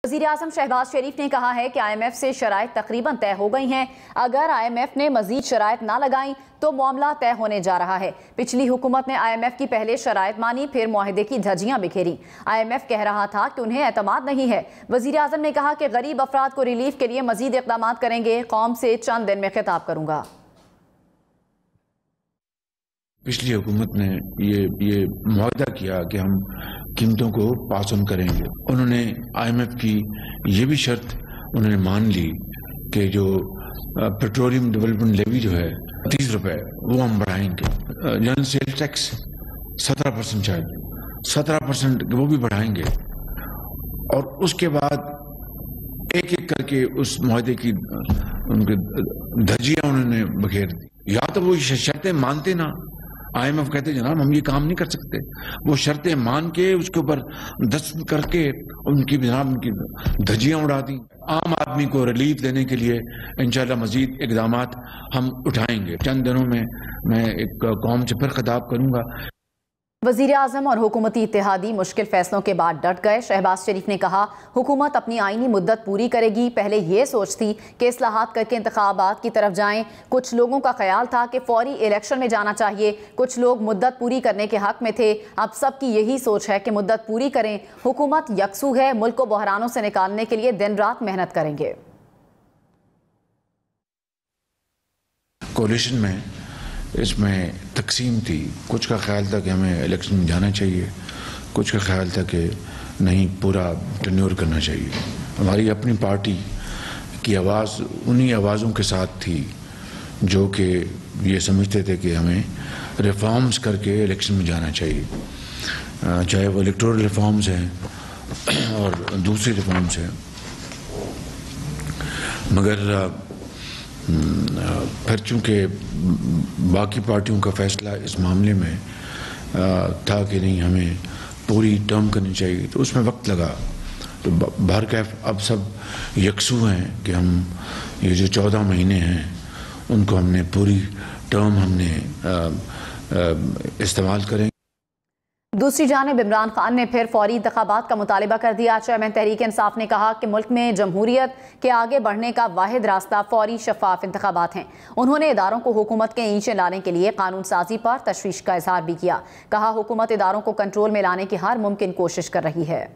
वज़ीर-ए-आज़म शहबाज शरीफ ने कहा है कि IMF से शराइत तकरीबन तय हो गई हैं। अगर IMF ने मजीद शराइत ना लगाई तो मामला तय होने जा रहा है। पिछली हुकूमत ने IMF की पहले शराइत मानी, फिर मुआहदे की धज्जियां बिखेरी। IMF कह रहा था कि उन्हें एतमाद नहीं है। वज़ीर-ए-आज़म ने कहा कि गरीब अफराद को रिलीफ के लिए मजीद इक़दाम करेंगे। कौम से चंद दिन में खिताब करूंगा। पिछली हुकूमत ने ये मुआहदा किया कि हम कीमतों को पास ऑन करेंगे। उन्होंने IMF की ये भी शर्त उन्होंने मान ली कि जो पेट्रोलियम डेवलपमेंट लेवी जो है 30 रुपए वो हम बढ़ाएंगे। जनरल सेल्स टैक्स 17% शायद 17% वो भी बढ़ाएंगे। और उसके बाद एक एक करके उस मुआहदे की उनकी धज्जियां उन्होंने बखेर दी। या तो वो शर्तें मानते ना, IMF कहते जनाब हम ये काम नहीं कर सकते, वो शर्तें मान के उसके ऊपर दस्तखत करके उनकी जनाब उनकी धज्जियां उड़ा दी। आम आदमी को रिलीफ देने के लिए इंशाल्लाह मजीद इक़दामात हम उठाएंगे। चंद दिनों में मैं एक कौम से फिर खिताब करूंगा। वज़ीर-ए-आज़म और हुकूमती इत्तेहादी मुश्किल फैसलों के बाद डट गए। शहबाज शरीफ ने कहा हुकूमत अपनी आईनी मुद्दत पूरी करेगी। पहले ये सोच थी कि इस्लाहात करके इंतखाबात की तरफ जाएं। कुछ लोगों का ख्याल था कि फौरी इलेक्शन में जाना चाहिए। कुछ लोग मुद्दत पूरी करने के हक में थे। अब सबकी यही सोच है कि मुद्दत पूरी करें। हुकूमत यकसू है, मुल्क को बहरानों से निकालने के लिए दिन रात मेहनत करेंगे। कोलिशन में इसमें तकसीम थी। कुछ का ख्याल था कि हमें इलेक्शन में जाना चाहिए, कुछ का ख्याल था कि नहीं पूरा टेन्योर करना चाहिए। हमारी अपनी पार्टी की आवाज़ उन्हीं आवाज़ों के साथ थी जो कि ये समझते थे कि हमें रिफॉर्म्स करके इलेक्शन में जाना चाहिए, चाहे वो इलेक्टोरल रिफॉर्म्स हैं और दूसरी रिफॉर्म्स हैं। मगर फिर चूँकि बाकी पार्टियों का फैसला इस मामले में था कि नहीं हमें पूरी टर्म करनी चाहिए, तो उसमें वक्त लगा। तो बहरकैफ अब सब यकसू हैं कि हम ये जो 14 महीने हैं उनको हमने पूरी टर्म हमने इस्तेमाल करेंगे। दूसरी जानिब इमरान खान ने फिर फौरी इंतखाबात का मुतालिबा कर दिया। चेयरमैन तहरीक इंसाफ ने कहा कि मुल्क में जमहूरियत के आगे बढ़ने का वाहिद रास्ता फौरी शफाफ इंतखाबात हैं। उन्होंने इदारों को हुकूमत के नीचे लाने के लिए कानून साजी पर तशवीश का इजहार भी किया। कहा हुकूमत इदारों को कंट्रोल में लाने की हर मुमकिन कोशिश कर रही है।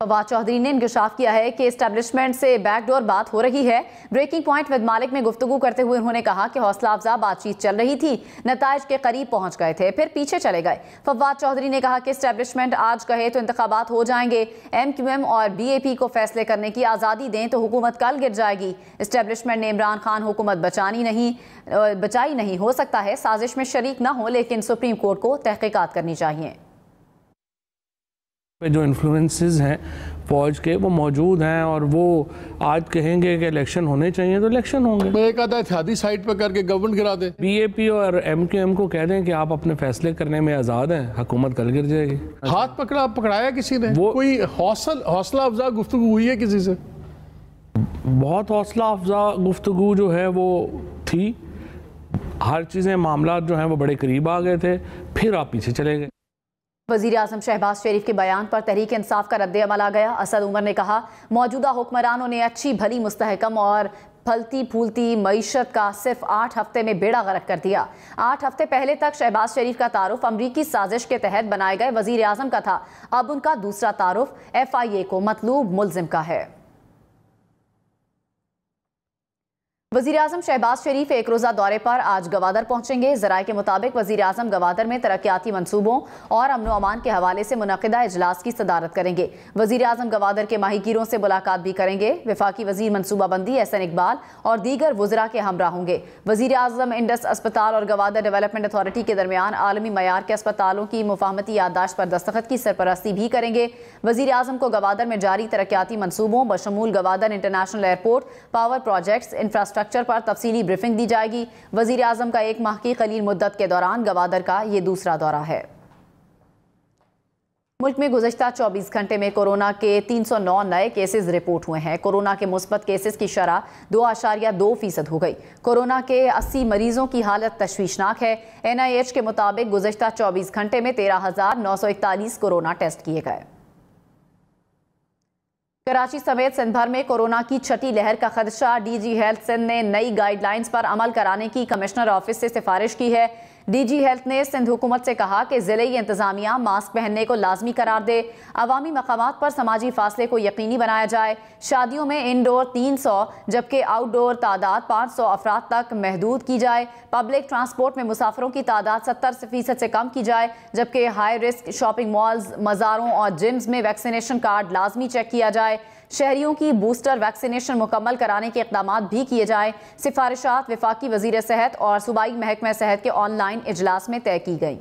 फवाद चौधरी ने इंकशाफ किया है कि एस्टेब्लिशमेंट से बैकडोर बात हो रही है। ब्रेकिंग पॉइंट विद मालिक में गुफ्तगू करते हुए उन्होंने कहा कि हौसला अफजा बातचीत चल रही थी, नताइज के करीब पहुंच गए थे, फिर पीछे चले गए। फवाद चौधरी ने कहा कि एस्टेब्लिशमेंट आज कहे तो इंतखाबात हो जाएंगे, MQM और BAP को फैसले करने की आज़ादी दें तो हुकूमत कल गिर जाएगी। एस्टेब्लिशमेंट ने इमरान खान हुकूमत बचाई नहीं, हो सकता है साजिश में शरीक न हो, लेकिन सुप्रीम कोर्ट को तहकीकात करनी चाहिए। जो इन्फ्लुएंसेस हैं फौज के वो मौजूद हैं और वो आज कहेंगे कि इलेक्शन होने चाहिए तो इलेक्शन होंगे। मैं एक आधा इत्तेहादी साइड पर करके गवर्नमेंट गिरा दे। BAP और MQM को कह दें कि आप अपने फैसले करने में आज़ाद हैं, हुकूमत कल गिर जाएगी। हाथ पकड़ाया किसी ने? वो कोई हौसला अफजा गुफ्तगू हुई है किसी से? बहुत हौसला अफजा गुफ्तगू जो है वो थी। हर चीज़ें मामला जो हैं वो बड़े करीब आ गए थे, फिर आप पीछे चले गए। वज़ीर-ए-आज़म शहबाज शरीफ के बयान पर तहरीक इंसाफ का रद्द अमल आ गया। असद उमर ने कहा मौजूदा हुक्मरानों ने अच्छी भली मुस्तहकम और फलती फूलती मईशत का सिर्फ 8 हफ्ते में बेड़ा गर्क कर दिया। 8 हफ्ते पहले तक शहबाज शरीफ का तारुफ अमरीकी साजिश के तहत बनाए गए वज़ीर-ए-आज़म का था। अब उनका दूसरा तारुफ FIA को मतलूब मुल्जिम का है। वज़ीर-ए-आज़म शहबाज शरीफ एक रोज़ा दौरे पर आज गवादर पहुंचेंगे। ज़राए के मुताबिक वज़ीर-ए-आज़म गवादर में तरक्याती मंसूबों और अमन व अमान के हवाले से मुनक़िदा इजलास की सदारत करेंगे। वज़ीर-ए-आज़म गवादर के माहिकीरों से मुलाकात भी करेंगे। वफाकी वज़ीर मनसूबाबंदी SN इकबाल और दीगर वज़रा के हमरा होंगे। वज़ीर-ए-आज़म इंडस अस्पताल और गवादर डेवलपमेंट अथॉरिटी के दरमियान आलमी मयार के अस्पतालों की मुफाहमती याददाश्त पर दस्तखत की सरपरस्ती भी करेंगे। वज़ीर-ए-आज़म को गवादर में जारी तरक्याती मंसूबों बशमूल Gwadar international airport, power projects, infrastructure पर तफसीली ब्रीफिंग दी जाएगी। वज़ीर-ए-आज़म का एक माह की कलील मुद्दत के दौरान गवादर का ये दूसरा दौरा है। मुल्क में गुज़श्ता 24 घंटे में कोरोना के 309 नए केसेस रिपोर्ट हुए हैं। कोरोना के मुस्बत केसेस की शरह 2.2% हो गई। कोरोना के 80 मरीजों की हालत तशवीशनाक है। NIH के मुताबिक गुज़श्ता 24 घंटे में 13,941 कोरोना टेस्ट किए गए। कराची समेत सिंध भर में कोरोना की छठी लहर का खदशा। डीजी हेल्थ सिंध ने नई गाइडलाइंस पर अमल कराने की कमिश्नर ऑफिस से सिफारिश की है। डीजी हेल्थ ने सिंध हुकूमत से कहा कि जिले की इंतजामिया मास्क पहनने को लाजमी करार दे। अवामी मकामात पर समाजी फासले को यकीनी बनाया जाए। शादियों में इंडोर 300 जबकि आउटडोर तादाद 500 अफराद तक महदूद की जाए। पब्लिक ट्रांसपोर्ट में मुसाफिरों की तादाद 70% से कम की जाए, जबकि हाई रिस्क शॉपिंग मॉल्स, मज़ारों और जिम्स में वैक्सीनेशन कार्ड लाजमी चेक किया जाए। शहरियों की बूस्टर वैक्सीनेशन मुकम्मल कराने के इक़दाम भी किए जाएं। सिफारिशात वफाकी वज़ीर सेहत और सूबाई महकमा सेहत के ऑनलाइन इजलास में तय की गई।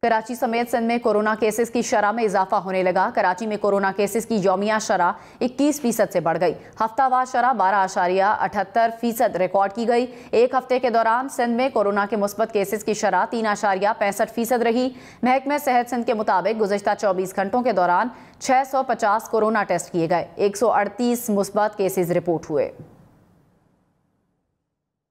कराची समेत सिंध में कोरोना केसेस की शरह में इजाफा होने लगा। कराची में कोरोना केसेस की यौमिया शरह 21% से बढ़ गई। हफ्तावार शरह 12.78% रिकॉर्ड की गई। एक हफ्ते के दौरान सिंध में कोरोना के मुस्बत केसेस की शरह 3.65% रही। महकमा सेहत सिंध के मुताबिक गुज़िश्ता 24 घंटों के दौरान 650 कोरोना टेस्ट किए गए। 138 मुस्बत केसेस रिपोर्ट हुए।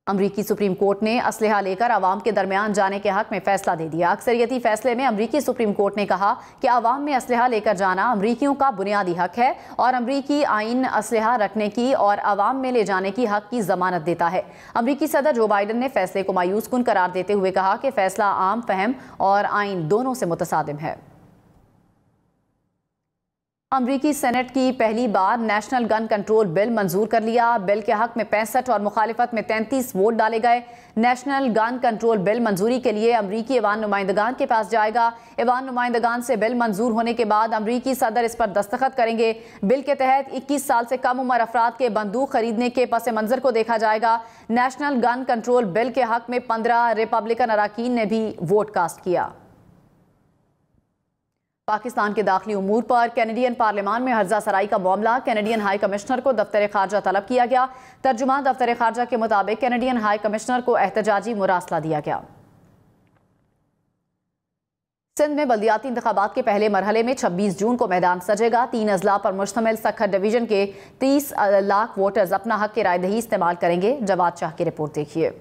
अमरीकी सुप्रीम कोर्ट ने असलहा लेकर अवाम के दरमियान जाने के हक में फैसला दे दिया। अक्सरियती फैसले में अमरीकी सुप्रीम कोर्ट ने कहा कि अवाम में असलहा लेकर जाना अमरीकियों का बुनियादी हक है और अमरीकी आइन असलहा रखने की और अवाम में ले जाने की हक की जमानत देता है। अमरीकी सदर जो बाइडन ने फैसले को मायूस कुन करार देते हुए कहा कि फैसला आम फहम और आइन दोनों से मुतसादिम है। अमरीकी सेनेट की पहली बार नेशनल गन कंट्रोल बिल मंजूर कर लिया। बिल के हक में 65 और मुखालिफत में 33 वोट डाले गए। नेशनल गन कंट्रोल बिल मंजूरी के लिए अमरीकी ऐवान नुमाइंदगान के पास जाएगा। ऐवान नुमाइंदगान से बिल मंजूर होने के बाद अमरीकी सदर इस पर दस्तखत करेंगे। बिल के तहत 21 साल से कम उम्र अफराद के बंदूक खरीदने के पस मंजर को देखा जाएगा। नेशनल गन कंट्रोल बिल के हक में 15 रिपब्लिकन अराकीन ने भी वोट कास्ट किया। पाकिस्तान के दाखिली उमूर पर कैनेडियन पार्लियामान में हर्जा सराई का मामला। कैनेडियन हाई कमिश्नर को दफ्तर खारजा तलब किया गया। तर्जुमान दफ्तर खारजा के मुताबिक कैनेडियन हाई कमिश्नर को एहतजाजी मुरासला दिया गया। सिंध में बल्दियाती इंतखाबात के पहले मरहले में 26 जून को मैदान सजेगा। 3 अजला पर मुश्तमिल सखर डिवीजन के 30 लाख वोटर्स अपना हक की रायदही इस्तेमाल करेंगे। जवाद शाह की रिपोर्ट देखिए।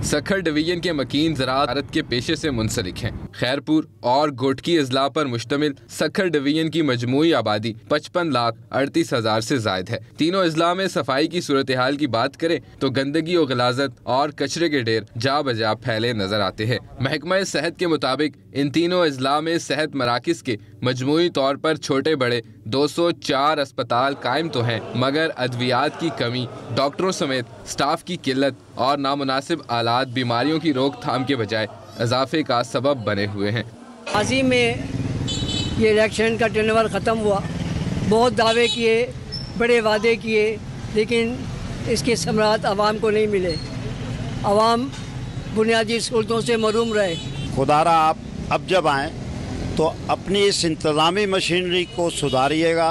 सखर डिवीजन के मकीन ज़राअत के पेशे से मुंसलिक हैं। खैरपुर और गोटकी अजला पर मुश्तमिल सखर डिवीजन की मजमूई आबादी 55,38,000 से जायद है। तीनों अजला में सफाई की सूरत हाल की बात करें तो गंदगी और गलाजत और कचरे के ढेर जा बजा फैले नजर आते हैं। महकमा सेहत के मुताबिक इन तीनों अजला में सेहत मराकिज के मजमूई तौर पर छोटे बड़े 204 अस्पताल कायम तो हैं, मगर अद्वियात की कमी, डॉक्टरों समेत स्टाफ की किल्लत और नामुनासिब आलात बीमारियों की रोकथाम के बजाय इजाफे का सबब बने हुए हैं। माजी में ये इलेक्शन का टर्नओवर ख़त्म हुआ, बहुत दावे किए, बड़े वादे किए, लेकिन इसके समरात आवाम को नहीं मिले। आवाम बुनियादी सहूलतों से महरूम रहे। खुदारा आप अब जब आएँ तो अपनी इस इंतज़ामी मशीनरी को सुधारिएगा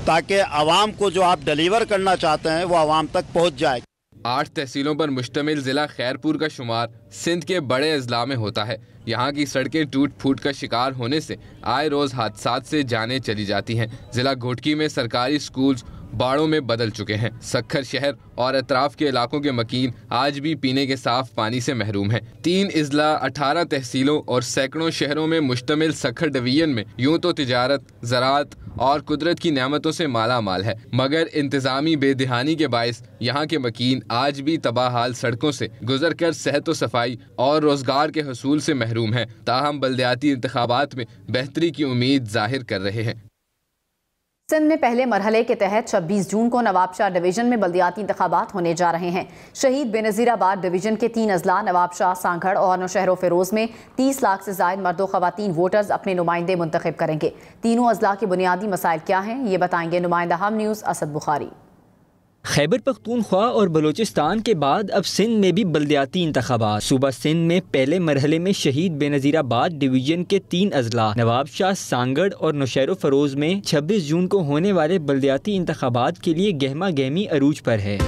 ताकि आवाम को जो आप डिलीवर करना चाहते हैं वो आवाम तक पहुँच जाए। 8 तहसीलों पर मुश्तमिल ज़िला खैरपुर का शुमार सिंध के बड़े अजला में होता है। यहाँ की सड़कें टूट फूट का शिकार होने से आए रोज़ हादसात से जानें चली जाती हैं। ज़िला घोटकी में सरकारी स्कूल्स बाड़ों में बदल चुके हैं। सखर शहर और अतराफ के इलाकों के मकीन आज भी पीने के साफ पानी से महरूम हैं। 3 अजला, 18 तहसीलों और सैकड़ों शहरों में मुश्तमिल सखर डिवीजन में यूं तो तिजारत, ज़राअत और कुदरत की नेमतों से माला माल है, मगर इंतज़ामी बेदहानी के बायस यहाँ के मकीन आज भी तबाहाल सड़कों से गुजर कर सेहत व सफाई और रोज़गार के हसूल से महरूम हैं। ताहम बल्दियाती इंतखाबात में बेहतरी की उम्मीद जाहिर कर रहे हैं। सिंध में पहले मरहले के तहत 26 जून को नवाबशाह डिवीजन में बल्दियाती इंतखाबात होने जा रहे हैं। शहीद बेनज़ीराबाद डिवीजन के 3 अजला नवाबशाह, सांगड़ और नौशहर फिरोज में 30 लाख से ज़ायद मर्द व ख़वातीन वोटर्स अपने नुमाइंदे मुंतखब करेंगे। तीनों अजला के बुनियादी मसाइल क्या हैं, ये बताएंगे नुमाइंदा हम न्यूज़ असद बुखारी। खैबर पख्तूनख्वा और बलूचिस्तान के बाद अब सिंध में भी बल्दियाती इंतखाबात। सूबा सिंध में पहले मरहले में शहीद बेनज़ीराबाद डिवीजन के 3 अजला नवाबशाह, सांगड़ और नौशहर फरोज में 26 जून को होने वाले बल्दियाती इंतखाबात के लिए गहमा गहमी अरूज पर है।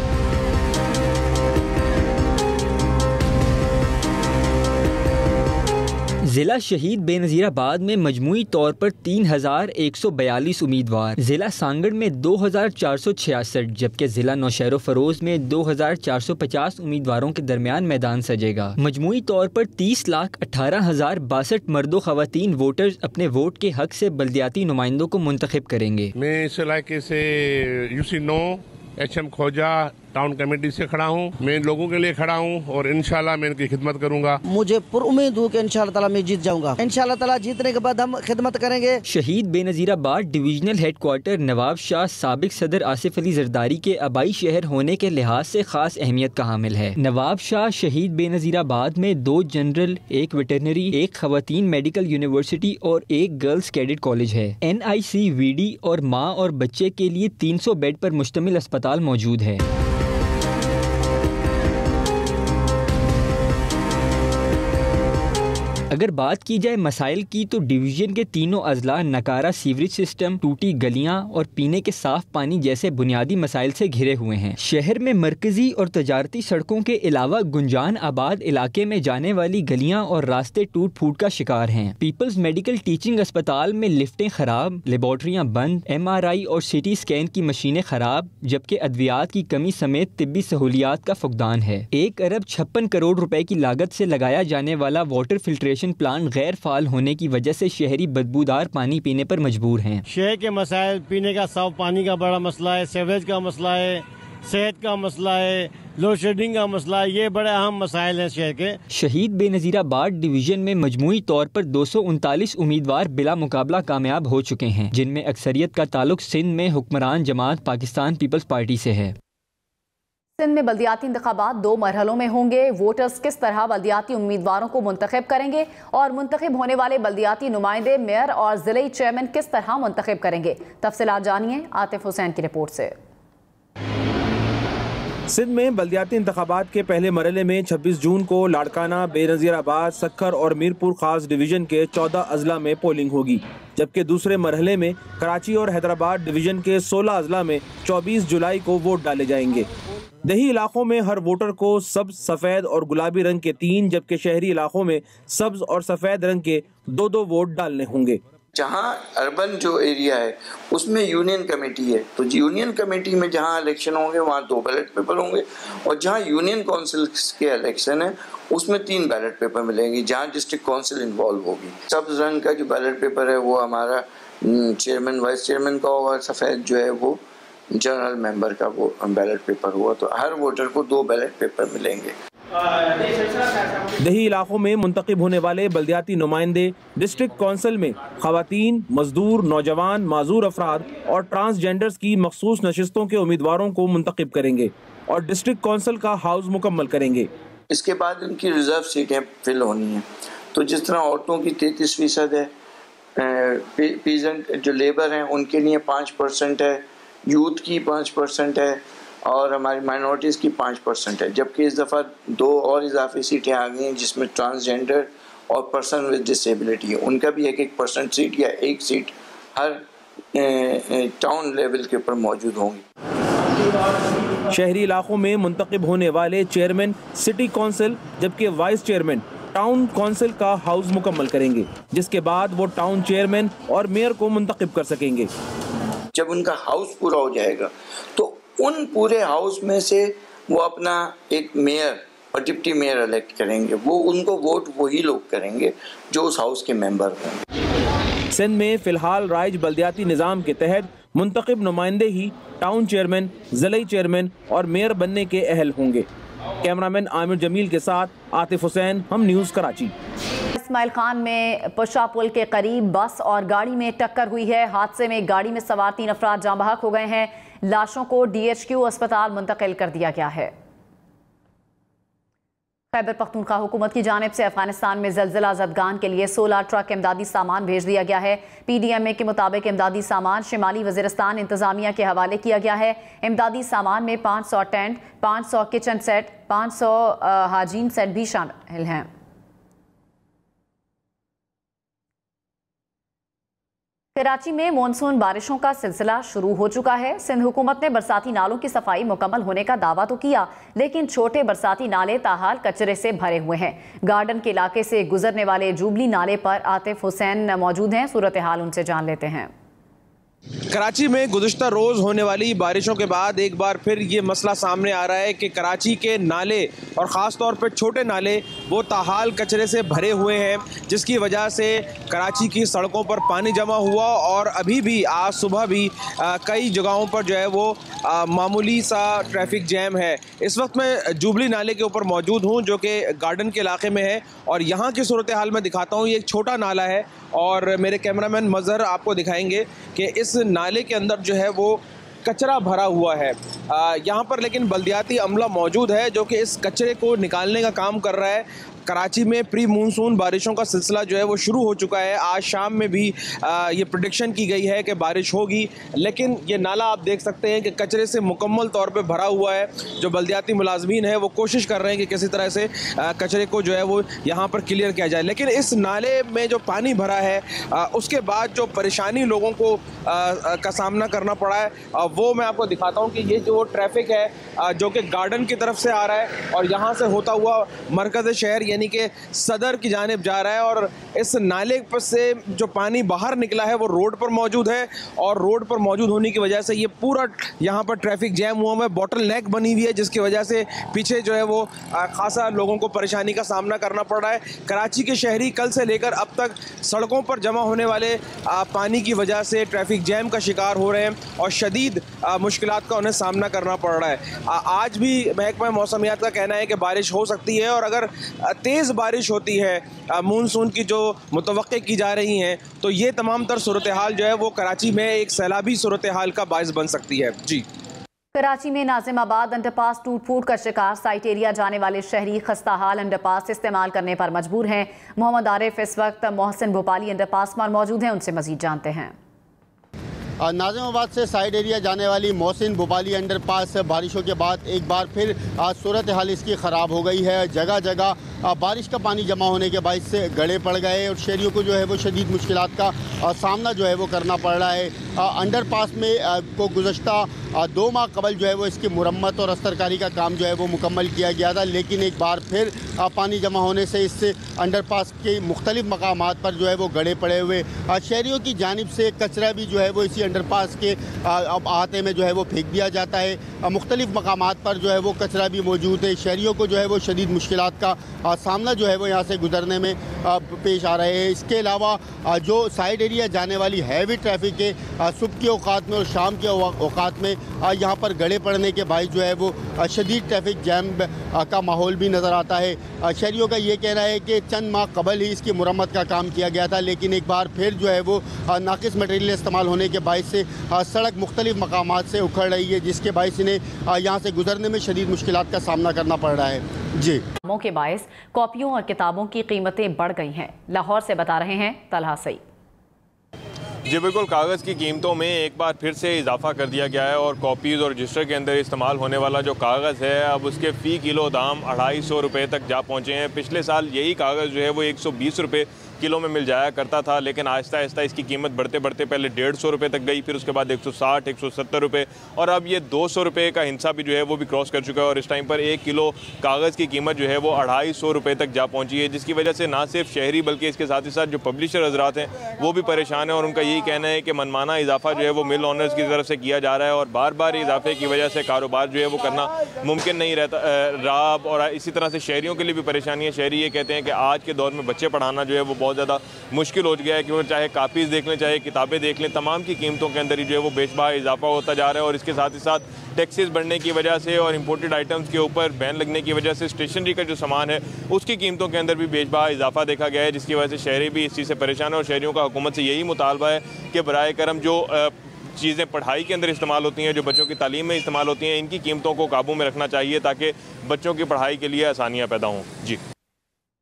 जिला शहीद बेनज़ीराबाद में मजमूई तौर पर 3142 उम्मीदवार, जिला सांगड़ में 2466, जबकि जिला नौशहरो फरोज में 2450 उम्मीदवारों के दरमियान मैदान सजेगा। मजमूई तौर पर 30,18,062 मर्दो ख़वातीन वोटर्स अपने वोट के हक से बल्दियाती नुमाइंदों को मुंतखब करेंगे। मैं इस इलाके से UC9 HM खोजा टाउन कमेटी से खड़ा हूँ। मैं लोगों के लिए खड़ा हूँ और इंशाल्लाह मैं इनकी खिदमत करूँगा। मुझे पुरुम्मीद हूँ कि इंशाल्लाह ताला मैं जीत जाऊँगा। इंशाल्लाह ताला जीतने के बाद हम खिदमत करेंगे। शहीद बेनज़ीराबाद डिवीजनल हेडक्वार्टर नवाब शाह साबिक सदर आसिफ अली जरदारी के आबाई शहर होने के लिहाज से खास अहमियत का हामिल है। नवाब शाह शहीद बेनज़ीराबाद में 2 जनरल, 1 वेटरनरी, 1 खवातीन मेडिकल यूनिवर्सिटी और 1 गर्ल्स कैडेट कॉलेज है। NICVD और माँ और बच्चे के लिए 300 बेड पर मुश्तमिल अस्पताल मौजूद है। अगर बात की जाए मसाइल की तो डिवीजन के तीनों अजला नकारा सीवरेज सिस्टम, टूटी गलियां और पीने के साफ पानी जैसे बुनियादी मसाइल से घिरे हुए हैं। शहर में मरकजी और तजारती सड़कों के अलावा गुंजान आबाद इलाके में जाने वाली गलियां और रास्ते टूट फूट का शिकार हैं। पीपल्स मेडिकल टीचिंग अस्पताल में लिफ्टें खराब, लेबॉर्ट्रियाँ बंद, MRI और CT स्कैन की मशीनें खराब, जबकि अद्वियात की कमी समेत तिब्बी सहूलियात का फुकदान है। 1 अरब 56 करोड़ रुपए की लागत से लगाया जाने वाला वाटर फिल्ट्रेशन प्लांट गैर फाल होने की वजह से शहरी बदबूदार पानी पीने पर मजबूर हैं। शहर के मसाइल, पीने का साफ पानी का बड़ा मसला है, सीवरेज का मसला है, सेहत का मसला है, लोड शेडिंग का मसला है, ये बड़े अहम मसाइल हैं शहर के। शहीद बेनज़ीराबाद डिवीजन में मजमूई तौर पर 239 उम्मीदवार बिला मुकाबला कामयाब हो चुके हैं, जिनमें अक्सरियत का ताल्लुक सिंध में हुक्मरान जमात पाकिस्तान पीपल्स पार्टी से है। सिंध में बल्दियाती इंतखाबात 2 मरहलों में होंगे। वोटर्स किस तरह बल्दियाती उम्मीदवारों को मुंतखब करेंगे और मुंतखब होने वाले बल्दियाती नुमाइंदे मेयर और जिले चेयरमैन किस तरह मुंतखब करेंगे, तफसीलात जानिए आतिफ हुसैन की रिपोर्ट से। सिंध में बल्दियाती इंतखाबात के पहले मरहले में 26 जून को लाड़काना, बेनज़ीराबाद, सक्खर और मीरपुर खास डिवीजन के 14 अजला में पोलिंग होगी, जबकि दूसरे मरहले में कराची और हैदराबाद डिवीजन के 16 अजला में 24 जुलाई को वोट डाले जाएंगे। दही इलाकों में हर वोटर को सब्ज, सफ़ेद और गुलाबी रंग के 3, जबकि शहरी इलाकों में सब्ज और सफ़ेद रंग के 2-2 वोट डालने होंगे। जहाँ अर्बन जो एरिया है उसमें यूनियन कमेटी है, तो यूनियन कमेटी में जहाँ इलेक्शन होंगे वहाँ 2 बैलेट पेपर होंगे, और जहाँ यूनियन काउंसिल के इलेक्शन है उसमें 3 बैलेट पेपर मिलेंगे, जहाँ डिस्ट्रिक्ट काउंसिल इन्वॉल्व होगी। सब्ज रंग का जो बैलेट पेपर है वो हमारा चेयरमैन, वाइस चेयरमैन का होगा, सफ़ेद जो है वो जनरल मेंबर का वो बैलेट पेपर हुआ, तो हर वोटर को 2 बैलेट पेपर मिलेंगे। दही इलाकों में मुंतखब होने वाले बल्दियाती नुमाइंदे डिस्ट्रिक्ट काउंसिल में खवातीन, मजदूर, नौजवान, माजूर अफराद और ट्रांसजेंडर्स की मखसूस नशिस्तों के उम्मीदवारों को मुंतखब करेंगे और डिस्ट्रिक्ट काउंसिल का हाउस मुकम्मल करेंगे। इसके बाद इनकी रिजर्व सीटें फिल होनी हैं, तो जिस तरह औरतों की 33% है, पीजेंट जो लेबर हैं उनके लिए 5% है, यूथ की 5% है और हमारी माइनॉरिटीज़ की 5% है, जबकि इस दफ़ा 2 और इजाफी सीटें आ गई हैं जिसमें ट्रांसजेंडर और पर्सन विद डिसेबिलिटी है, उनका भी 1% सीट या 1 सीट हर टाउन लेवल के ऊपर मौजूद होंगी। शहरी इलाकों में मुंतखब होने वाले चेयरमैन सिटी काउंसिल जबकि वाइस चेयरमैन टाउन काउंसिल का हाउस मुकम्मल करेंगे, जिसके बाद वो टाउन चेयरमैन और मेयर को मुंतखब कर सकेंगे। जब उनका हाउस पूरा हो जाएगा तो उन पूरे हाउस में से वो अपना एक मेयर और डिप्टी मेयर इलेक्ट करेंगे, वो उनको वोट वही लोग करेंगे जो उस हाउस के मेंबर होंगे। सिंध में फिलहाल राइज बल्दियाती निज़ाम के तहत मुंतखब नुमाइंदे ही टाउन चेयरमैन, ज़िला चेयरमैन और मेयर बनने के अहल होंगे। कैमरामैन आमिर जमील के साथ आतिफ हुसैन, हम न्यूज़ कराची। इस्माइल खान में पुशा पुल के करीब बस और गाड़ी में टक्कर हुई है। हादसे में गाड़ी में सवार 3 अफराद जाँ बहक हो गए हैं। लाशों को DHQ अस्पताल मुंतकिल कर दिया गया है। खैबर पख्तूनख्वा हुकूमत की जानिब से अफगानिस्तान में ज़लज़ला ज़दगान के लिए 16 ट्रक इमदादी सामान भेज दिया गया है। PDMA के मुताबिक इमदादी सामान शिमाली वज़ीरिस्तान इंतज़ामिया के हवाले किया गया है। इमदादी सामान में 500 tent, 500 kitchen set, 500 Hajin set भी शामिल हैं। कराची में मानसून बारिशों का सिलसिला शुरू हो चुका है। सिंध हुकूमत ने बरसाती नालों की सफाई मुकम्मल होने का दावा तो किया, लेकिन छोटे बरसाती नाले ताहाल कचरे से भरे हुए हैं। गार्डन के इलाके से गुजरने वाले जुबली नाले पर आतिफ हुसैन मौजूद हैं, सूरत हाल उनसे जान लेते हैं। कराची में गुज़िश्ता रोज़ होने वाली बारिशों के बाद एक बार फिर ये मसला सामने आ रहा है कि कराची के नाले और ख़ास तौर पर छोटे नाले वो ताहाल कचरे से भरे हुए हैं, जिसकी वजह से कराची की सड़कों पर पानी जमा हुआ और अभी भी आज सुबह भी कई जगहों पर जो है वो मामूली सा ट्रैफिक जैम है। इस वक्त मैं जुबली नाले के ऊपर मौजूद हूँ जो कि गार्डन के इलाके में है और यहाँ की सूरत हाल में दिखाता हूँ। ये एक छोटा नाला है और मेरे कैमरामैन मज़हर आपको दिखाएंगे कि इस नाले के अंदर जो है वो कचरा भरा हुआ है। यहाँ पर लेकिन बल्दियाती अमला मौजूद है जो कि इस कचरे को निकालने का काम कर रहा है। कराची में प्री मानसून बारिशों का सिलसिला जो है वो शुरू हो चुका है। आज शाम में भी ये प्रेडिक्शन की गई है कि बारिश होगी, लेकिन ये नाला आप देख सकते हैं कि कचरे से मुकम्मल तौर पे भरा हुआ है। जो बल्दियाती मुलाजमीन है वो कोशिश कर रहे हैं कि किसी तरह से कचरे को जो है वो यहाँ पर क्लियर किया जाए, लेकिन इस नाले में जो पानी भरा है उसके बाद जो परेशानी लोगों को का सामना करना पड़ा है वो मैं आपको दिखाता हूँ कि ये जो ट्रैफिक है जो कि गार्डन की तरफ से आ रहा है और यहाँ से होता हुआ मरकज़ शहर यानी कि सदर की जानिब जा रहा है और इस नाले पर से जो पानी बाहर निकला है वो रोड पर मौजूद है और रोड पर मौजूद होने की वजह से ये पूरा यहाँ पर ट्रैफिक जैम हुआ है। बॉटल नेक बनी हुई है जिसकी वजह से पीछे जो है वो खासा लोगों को परेशानी का सामना करना पड़ रहा है। कराची के शहरी कल से लेकर अब तक सड़कों पर जमा होने वाले पानी की वजह से ट्रैफिक जैम का शिकार हो रहे हैं और शदीद मुश्किलात का उन्हें सामना करना पड़ रहा है। आज भी महकमा मौसमियात का कहना है कि बारिश हो सकती है और अगर तेज़ बारिश होती है मानसून की जो मुतवक्के की जा रही हैं तो ये तमाम तर सूरत हाल जो है वो कराची में एक सैलाबी सूरत हाल का बाइस बन सकती है। जी, कराची में नाजिमाबाद अंडरपास टूट फूट का शिकार, साइट एरिया जाने वाले शहरी खस्ता हाल अंडरपास इस्तेमाल करने पर मजबूर हैं। मोहम्मद आरिफ इस वक्त मोहसिन भोपाली अंडरपास पर मौजूद हैं, उनसे मजीद जानते हैं। नाजिमाबाद से साइड एरिया जाने वाली मोहसिन भोपाली अंडरपास बारिशों के बाद एक बार फिर सूरत हाल इसकी ख़राब हो गई है। जगह जगह बारिश का पानी जमा होने के बायस से गड्ढे पड़ गए और शहरियों को जो है वो शदीद मुश्किलात का सामना जो है वो करना पड़ रहा है। अंडरपास में को गुज़श्ता 2 माह कबल जो है वो इसकी मुरम्मत और अस्तरकारी का काम जो है वो मुकम्मल किया गया था, लेकिन एक बार फिर पानी जमा होने से इससे अंडरपास के मुख्तलिफ मकामात पर जो है वो गड्ढे पड़े हुए। शहरियों की जानिब से कचरा भी जो है वो इसी अंडरपास के अहाते में जो है वो फेंक दिया जाता है। मुख्तलिफ मकामात पर जो है वो कचरा भी मौजूद है। शहरियों को जो है वो शदीद मुश्किलात का सामना जो है वो यहाँ से गुजरने में पेश आ रहे हैं। इसके अलावा जो साइड एरिया जाने वाली हैवी ट्रैफिक है सुबह के औकात में और शाम के औकात में यहाँ पर गड्ढे पड़ने के बायस जो है वो शदीद ट्रैफिक जैम का माहौल भी नज़र आता है। शहरियों का ये कहना है कि चंद माह कबल ही इसकी मुरम्मत का काम किया गया था, लेकिन एक बार फिर जो है वो नाकिस मटेरियल इस्तेमाल होने के बायस से सड़क मुख्तलिफ मकामात से उखड़ रही है, जिसके बायस इन्हें यहाँ से गुजरने में शदीद मुश्किलात का सामना करना पड़ रहा है। जी, के बायस कॉपियों और किताबों की कीमतें बढ़ गई हैं। लाहौर से बता रहे हैं तलहा सईद। जी बिल्कुल, कागज़ की कीमतों में एक बार फिर से इजाफा कर दिया गया है और कॉपीज़ और रजिस्टर के अंदर इस्तेमाल होने वाला जो कागज़ है अब उसके फ़ी किलो दाम 250 रुपये तक जा पहुँचे हैं। पिछले साल यही कागज़ जो है वो 120 रुपये किलो में मिल जाया करता था, लेकिन आहिस्ता आहिस्ता इसकी कीमत बढ़ते बढ़ते पहले 150 रुपये तक गई, फिर उसके बाद 160, 170 रुपये और अब ये 200 रुपये का हिस्सा भी जो है वो भी क्रॉस कर चुका है और इस टाइम पर 1 किलो कागज़ की कीमत जो है वो 250 रुपये तक जा पहुँची है, जिसकी वजह से ना सिर्फ शहरी बल्कि इसके साथ ही साथ जो पब्लिशर हजरात हैं वो भी परेशान हैं और उनका यही कहना है कि मनमाना इजाफा जो है वो मिल ऑनर्स की तरफ से किया जा रहा है और बार बार इजाफे की वजह से कारोबार जो है वो करना मुमकिन नहीं रहा और इसी तरह से शहरियों के लिए भी परेशानी है। शहरी ये कहते हैं कि आज के दौर में बच्चे पढ़ाना जो है वो बहुत ज़्यादा मुश्किल हो गया है, क्योंकि चाहे कापीज़ देख लें चाहे किताबें देख लें, तमाम की कीमतों के अंदर ही जो है वो बेशबहा इजाफा होता जा रहा है और इसके साथ ही साथ टैक्सेस बढ़ने की वजह से और इंपोर्टेड आइटम्स के ऊपर बैन लगने की वजह से स्टेशनरी का जो सामान है उसकी कीमतों के अंदर भी बेशबहा इजाफा देखा गया है, जिसकी वजह से शहरी भी इस चीज़ से परेशान है और शहरियों का हुकूमत से यही मुतालबा है कि बराए करम जो चीज़ें पढ़ाई के अंदर इस्तेमाल होती हैं, जो बच्चों की तालीम में इस्तेमाल होती हैं, इनकी कीमतों को काबू में रखना चाहिए ताकि बच्चों की पढ़ाई के लिए आसानियाँ पैदा हों। जी,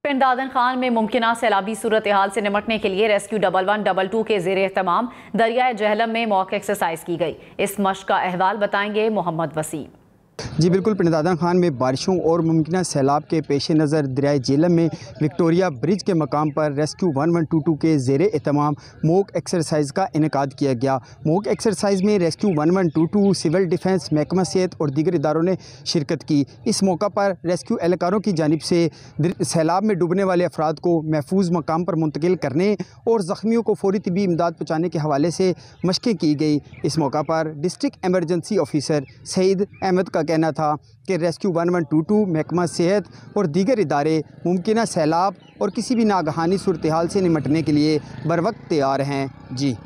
पिंड दादन खान में मुमकिना सैलाबी सूरत हाल से निपटने के लिए रेस्क्यू 1112 के ज़ेर एहतमाम दरियाए जहलम में मॉक एक्सरसाइज की गई। इस मश्क का अहवाल बताएंगे मोहम्मद वसीम। जी बिल्कुल, पिंडादा खान में बारिशों और मुमकिन सैलाब के पेश नज़र दरियाए झेलम में विक्टोरिया ब्रिज के मकाम पर रेस्क्यू 1122 के ज़ेरे एहतमाम मॉक एक्सरसाइज का इनेकाद किया गया। मॉक एक्सरसाइज में रेस्क्यू 1122, सिविल डिफेंस, महकमा सेहत और दीगर इदारों ने शिरकत की। इस मौका पर रेस्क्यू एहलकारों की जानिब से सैलाब में डूबने वाले अफराद को महफूज मकाम पर मुंतकिल करने और ज़ख्मियों को फौरी तिबी इमदाद पहुँचाने के हवाले से मशक़ें की गई। इस मौका पर district emergency officer Saeed Ahmad का कहना था कि रेस्क्यू 1122, महकमा सेहत और दीगर इदारे मुमकिन सैलाब और किसी भी नागहानी सूरत हाल से निमटने के लिए बर वक्त तैयार हैं। जी।